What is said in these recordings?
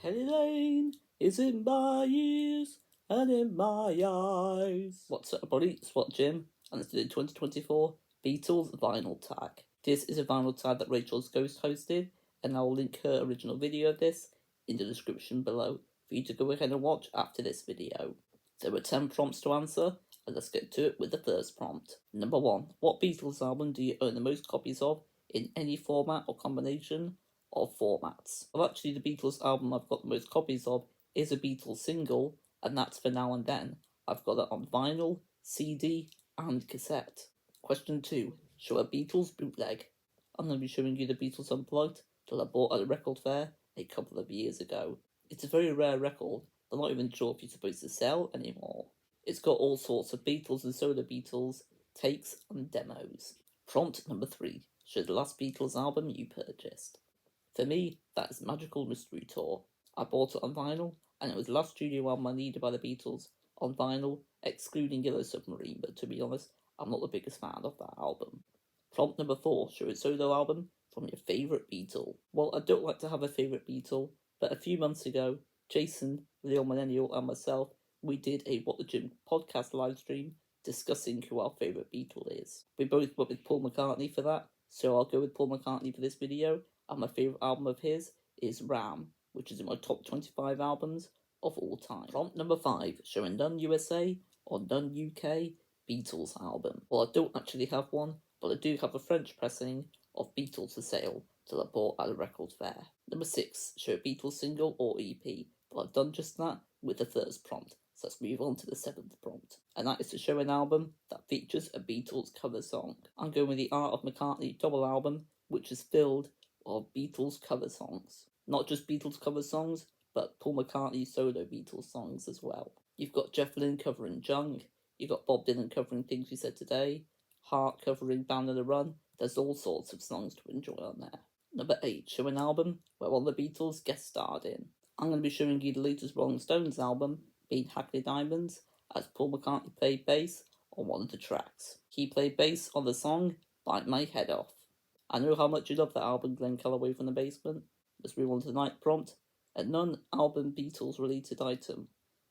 Penny Lane is in my ears and in my eyes. What's up, everybody? It's Jim, and it's the 2024 Beatles Vinyl Tag. This is a vinyl tag that Rachel's Ghost hosted, and I'll link her original video of this in the description below for you to go ahead and watch after this video. There were 10 prompts to answer, and let's get to it with the first prompt. Number 1. What Beatles album do you own the most copies of in any format or combination of formats? Well, actually, the Beatles album I've got the most copies of is a Beatles single, and that's For Now and Then. I've got it on vinyl, CD, and cassette. Question 2. Show a Beatles bootleg. I'm going to be showing you the Beatles Unplugged that I bought at a record fair a couple of years ago. It's a very rare record. I'm not even sure if you're supposed to sell anymore. It's got all sorts of Beatles and solo Beatles takes and demos. Prompt number 3. Show the last Beatles album you purchased. For me, that is Magical Mystery Tour. I bought it on vinyl, and it was the last studio album I needed by the Beatles on vinyl, excluding Yellow Submarine, but to be honest, I'm not the biggest fan of that album. Prompt number 4. Show a solo album from your favourite Beatle. Well, I don't like to have a favourite Beatle, but a few months ago, Jason The Old Millennial and myself, we did a What the Gym podcast live stream discussing who our favourite Beatle is. We both went with Paul McCartney for that, so I'll go with Paul McCartney for this video, and my favourite album of his is Ram, which is in my top 25 albums of all time. Prompt number 5, show a non-USA or non-UK Beatles album. Well, I don't actually have one, but I do have a French pressing of Beatles for sale that I bought at a record fair. Number 6, show a Beatles single or EP. Well, I've done just that with the first prompt, so let's move on to the 7th prompt, and that is to show an album that features a Beatles cover song. I'm going with the Art of McCartney double album, which is filled of Beatles cover songs. Not just Beatles cover songs, but Paul McCartney solo Beatles songs as well. You've got Jeff Lynne covering Junk, you've got Bob Dylan covering Things We Said Today, Hart covering Bound on the Run. There's all sorts of songs to enjoy on there. Number 8, show an album where one of the Beatles guest starred in. I'm going to be showing you the latest Rolling Stones album, being Hackney Diamonds, as Paul McCartney played bass on one of the tracks. He played bass on the song Bite My Head Off. I know how much you love that album, Glenn Calloway from the Basement. Let's move on to the 9th prompt. A non-album Beatles related item.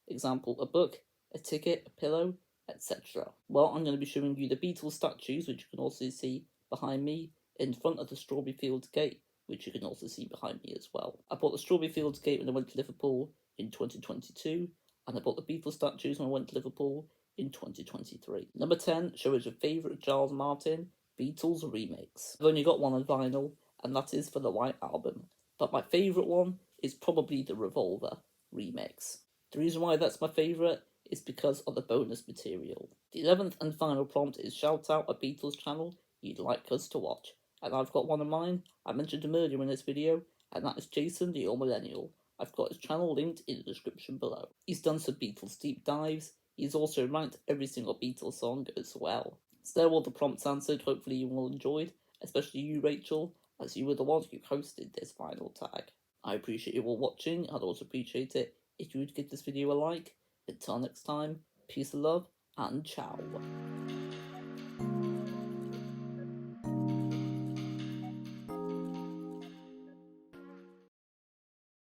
Example, a book, a ticket, a pillow, etc. Well, I'm going to be showing you the Beatles statues, which you can also see behind me, in front of the Strawberry Fields Gate, which you can also see behind me as well. I bought the Strawberry Fields Gate when I went to Liverpool in 2022, and I bought the Beatles statues when I went to Liverpool in 2023. Number 10, show us your favourite Giles Martin Beatles remix. I've only got one on vinyl, and that is for the White Album, but my favourite one is probably the Revolver remix. The reason why that's my favourite is because of the bonus material. The 11th and final prompt is shout out a Beatles channel you'd like us to watch, and I've got one of mine. I mentioned him earlier in this video, and that is Jason The Old Millennial. I've got his channel linked in the description below. He's done some Beatles deep dives. He's also ranked every single Beatles song as well. So there are all the prompts answered. Hopefully you all enjoyed, especially you, Rachel, as you were the one who hosted this final tag. I appreciate you all watching. I'd also appreciate it if you would give this video a like. Until next time, peace and love, and ciao.